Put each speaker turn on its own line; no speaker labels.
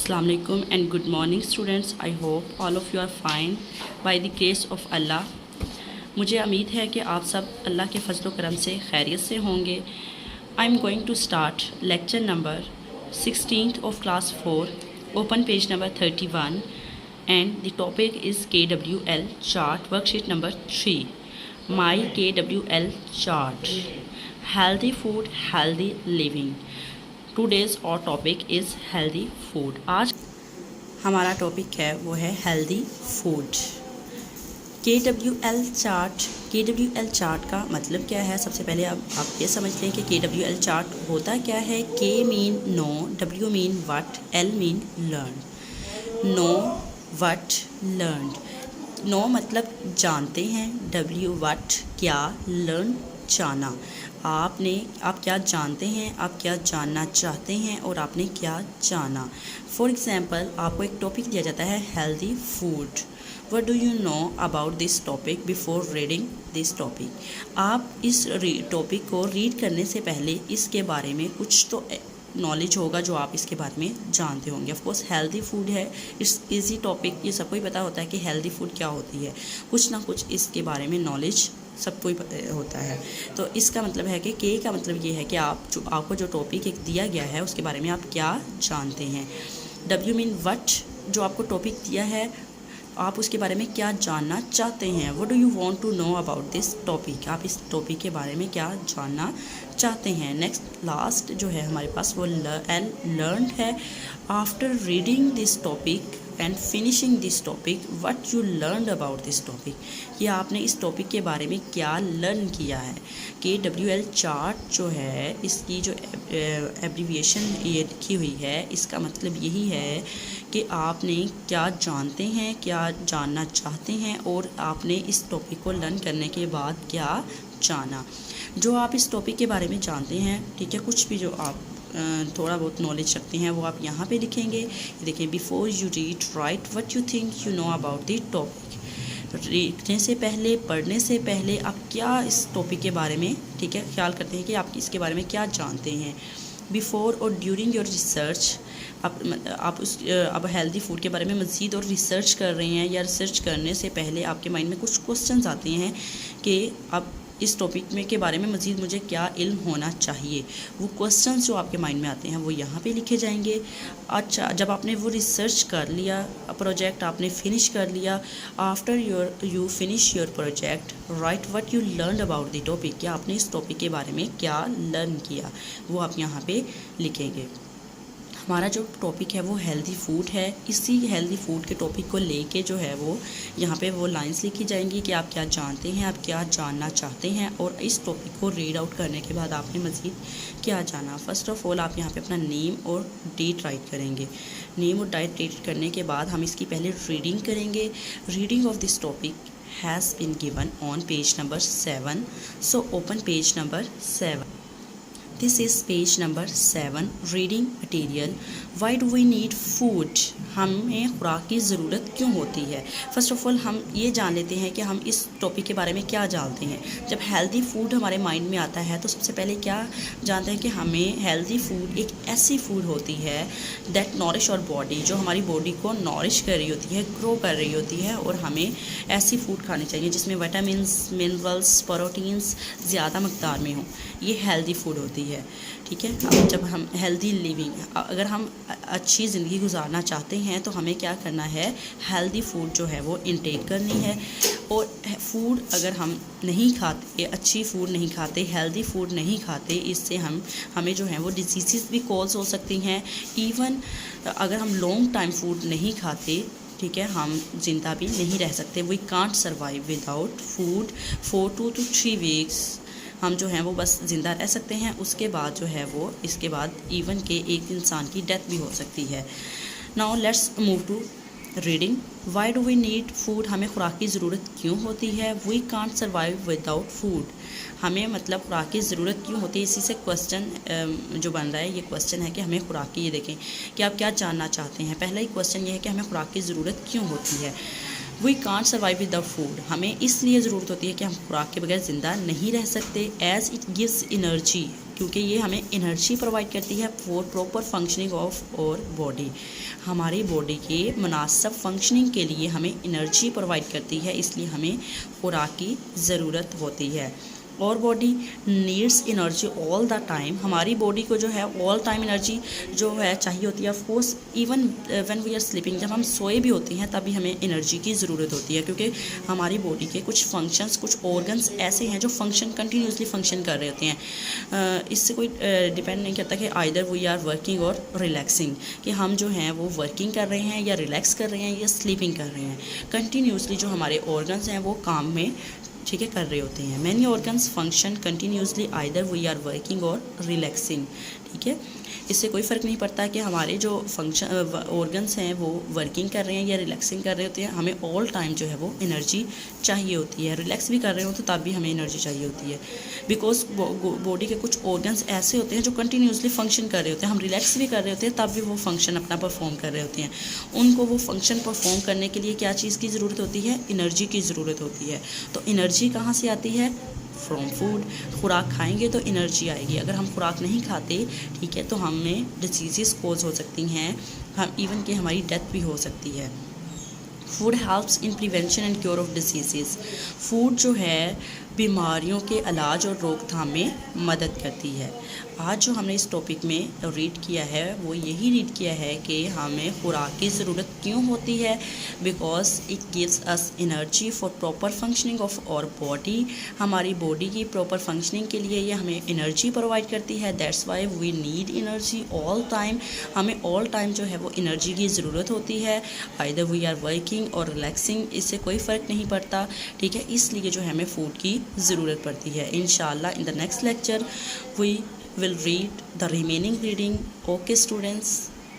Assalamu alaikum and good morning students. I hope all of you are fine by the grace of Allah. मुझे उम्मीद है कि आप सब अल्लाह के फजल करम से खैरियत से होंगे. I am going to start lecture number 16th of class 4, open page number 31, and the topic is KWL chart, worksheet number 3. My KWL chart. Healthy food, healthy living. Today's our topic is healthy food. आज हमारा topic है वो है healthy food. KWL chart का मतलब क्या है? सबसे पहले आप ये समझते हैं कि KWL चार्ट होता क्या है. K mean know, W mean what, L mean learn. Know what learn. Know मतलब जानते हैं, W व्हाट क्या, लर्न जाना. आप क्या जानते हैं, आप क्या जानना चाहते हैं और आपने क्या जाना. फॉर एग्ज़ाम्पल आपको एक टॉपिक दिया जाता है healthy food. What do you know about this topic before reading this topic. आप इस टॉपिक को रीड करने से पहले इसके बारे में कुछ तो नॉलेज होगा जो आप इसके बारे में जानते होंगे. ऑफ कोर्स हेल्दी फूड है, इट्स इजी टॉपिक. ये सबको ही पता होता है कि हेल्दी फूड क्या होती है. कुछ ना कुछ इसके बारे में नॉलेज सबको ही होता है. तो इसका मतलब है कि के का मतलब ये है कि आपको जो टॉपिक एक दिया गया है उसके बारे में आप क्या जानते हैं. डब्ल्यू मीन व्हाट, जो आपको टॉपिक दिया है आप उसके बारे में क्या जानना चाहते हैं. What do you want to know about this topic, आप इस टॉपिक के बारे में क्या जानना चाहते हैं. नेक्स्ट लास्ट जो है हमारे पास वो लर्न है. After reading this topic and finishing this topic what you learn about this topic, ये आपने इस टॉपिक के बारे में क्या लर्न किया है. KWL चार्ट जो है इसकी जो एब्रीविएशन ये लिखी हुई है इसका मतलब यही है कि आपने क्या जानते हैं, क्या जानना चाहते हैं और आपने इस टॉपिक को लर्न करने के बाद क्या जाना. जो आप इस टॉपिक के बारे में जानते हैं, ठीक है, कुछ भी जो आप थोड़ा बहुत नॉलेज रखते हैं वो आप यहाँ पे लिखेंगे. देखिए, before you read write what you think you know about the topic. लिखने से पहले, पढ़ने से पहले आप क्या इस टॉपिक के बारे में, ठीक है, ख्याल करते हैं कि आप इसके बारे में क्या जानते हैं. बिफोर और ड्यूरिंग योर रिसर्च आप हेल्दी फूड के बारे में मज़ीद और रिसर्च कर रहे हैं या रिसर्च करने से पहले आपके माइंड में कुछ क्वेश्चंस आते हैं कि अब इस टॉपिक में के बारे में मज़ीद मुझे क्या इल्म होना चाहिए. वो क्वेश्चंस जो आपके माइंड में आते हैं वो यहाँ पे लिखे जाएंगे. अच्छा, जब आपने वो रिसर्च कर लिया, प्रोजेक्ट आपने फिनिश कर लिया, after you finish your project right what you learn about the topic, क्या आपने इस टॉपिक के बारे में क्या लर्न किया वो आप यहाँ पे लिखेंगे. हमारा जो टॉपिक है वो हेल्दी फूड है. इसी हेल्दी फूड के टॉपिक को लेके जो है वो यहाँ पे वो लाइंस लिखी जाएंगी कि आप क्या जानते हैं, आप क्या जानना चाहते हैं और इस टॉपिक को रीड आउट करने के बाद आपने मज़ीद क्या जाना. फ़र्स्ट ऑफ़ ऑल आप यहाँ पे अपना नेम और डेट राइट करेंगे. नेम और डेट करने के बाद हम इसकी पहले रीडिंग करेंगे. Reading of this topic has been given on page number 7. So open page number 7. This is page number 7. Reading material. Why do we need food? हमें खुराक की ज़रूरत क्यों होती है. फ़र्स्ट ऑफ़ ऑल हम ये जान लेते हैं कि हम इस टॉपिक के बारे में क्या जानते हैं. जब हेल्दी फूड हमारे माइंड में आता है तो सबसे पहले क्या जानते हैं कि हमें हेल्दी फूड एक ऐसी फूड होती है दैट नॉरिश और बॉडी, जो हमारी बॉडी को नॉरिश कर रही होती है, ग्रो कर रही होती है. और हमें ऐसी फूड खानी चाहिए जिसमें विटामिन्स, मिनरल्स, प्रोटीन्स ज़्यादा मकदार में हों. ये हेल्दी फूड होती है, ठीक है. अब जब हम हेल्दी लिविंग, अगर हम अच्छी ज़िंदगी गुजारना चाहते हैं तो हमें क्या करना है, हेल्दी फूड जो है वो इनटेक करनी है. और फूड अगर हम नहीं खाते, अच्छी फूड नहीं खाते, हेल्दी फूड नहीं खाते, इससे हमें जो है वो डिजीज़ भी कॉज हो सकती हैं. इवन अगर हम लॉन्ग टाइम फूड नहीं खाते, ठीक है, हम जिंदा भी नहीं रह सकते. We can't survive without food for 2 to 3 weeks. हम जो हैं वो बस ज़िंदा रह सकते हैं, उसके बाद जो है वो इसके बाद इवन के एक इंसान की डेथ भी हो सकती है. Now let's move to reading. Why do we need food, हमें खुराक की ज़रूरत क्यों होती है. We can't survive without food, हमें मतलब खुराक की ज़रूरत क्यों होती है. इसी से क्वेश्चन जो बन रहा है ये क्वेश्चन है कि हमें खुराक की, ये देखें कि आप क्या जानना चाहते हैं. पहला ही क्वेश्चन ये है कि हमें खुराक की ज़रूरत क्यों होती है. We can't survive with the food, हमें इसलिए ज़रूरत होती है कि हम खुराक के बगैर ज़िंदा नहीं रह सकते. एज़ इट गिव्स एनर्जी, क्योंकि ये हमें एनर्जी प्रोवाइड करती है फॉर प्रॉपर फंक्शनिंग ऑफ और बॉडी। हमारी बॉडी के मुनासिब फंक्शनिंग के लिए हमें एनर्जी प्रोवाइड करती है, इसलिए हमें खुराक की ज़रूरत होती है। और body needs energy all the time, हमारी बॉडी को जो है ऑल टाइम एनर्जी जो है चाहिए होती है। Of course even when we are sleeping, जब हम सोए भी होते हैं तभी हमें एनर्जी की ज़रूरत होती है, क्योंकि हमारी बॉडी के कुछ फंक्शंस, कुछ ऑर्गन्स ऐसे हैं जो फंक्शन कंटिन्यूसली फंक्शन कर रहे होते हैं। इससे कोई डिपेंड नहीं करता कि आइदर वी आर वर्किंग और रिलैक्सिंग, कि हम जो हैं वो वर्किंग कर रहे हैं या रिलैक्स कर रहे हैं या स्लीपिंग कर रहे हैं। कंटिन्यूसली जो हमारे ऑर्गन्स हैं वो काम में ठीक है कर रहे होते हैं। Many organs function continuously either we are working और रिलैक्सिंग, ठीक है। इससे कोई फ़र्क नहीं पड़ता कि हमारे जो फंक्शन ऑर्गन्स हैं वो वर्किंग कर रहे हैं या रिलैक्सिंग कर रहे होते हैं, हमें ऑल टाइम जो है वो एनर्जी चाहिए होती है। रिलैक्स भी कर रहे हो तो तब भी हमें एनर्जी चाहिए होती है, बिकॉज बॉडी के कुछ ऑर्गन्स ऐसे होते हैं जो कंटिन्यूसली फंक्शन कर रहे होते हैं। हम रिलैक्स भी कर रहे होते हैं तब भी वो फंक्शन अपना परफॉर्म कर रहे होते हैं। उनको वो फंक्शन परफॉर्म करने के लिए क्या चीज़ की ज़रूरत होती है? एनर्जी की ज़रूरत होती है। तो एनर्जी कहाँ से आती है? From food. खुराक खाएंगे तो एनर्जी आएगी। अगर हम खुराक नहीं खाते, ठीक है, तो हमें डिसीज़ कोज हो सकती हैं, हम इवन कि हमारी डेथ भी हो सकती है। Food helps in prevention and cure of disease. Food जो है बीमारियों के इलाज और रोकथाम में मदद करती है। आज जो हमने इस टॉपिक में रीड किया है वो यही रीड किया है कि हमें खुराक की ज़रूरत क्यों होती है, because it gives us energy for proper functioning of our body. हमारी बॉडी की प्रॉपर फंक्शनिंग के लिए ये हमें एनर्जी प्रोवाइड करती है। That's why we need energy all time. हमें ऑल टाइम जो है वो एनर्जी की ज़रूरत होती है, आइदर वी आर वर्किंग और रिलैक्सिंग, इससे कोई फ़र्क नहीं पड़ता, ठीक है। इसलिए जो है हमें फ़ूड की ज़रूरत पड़ती है। इंशाल्लाह in the next lecture we will read the remaining reading. Okay students.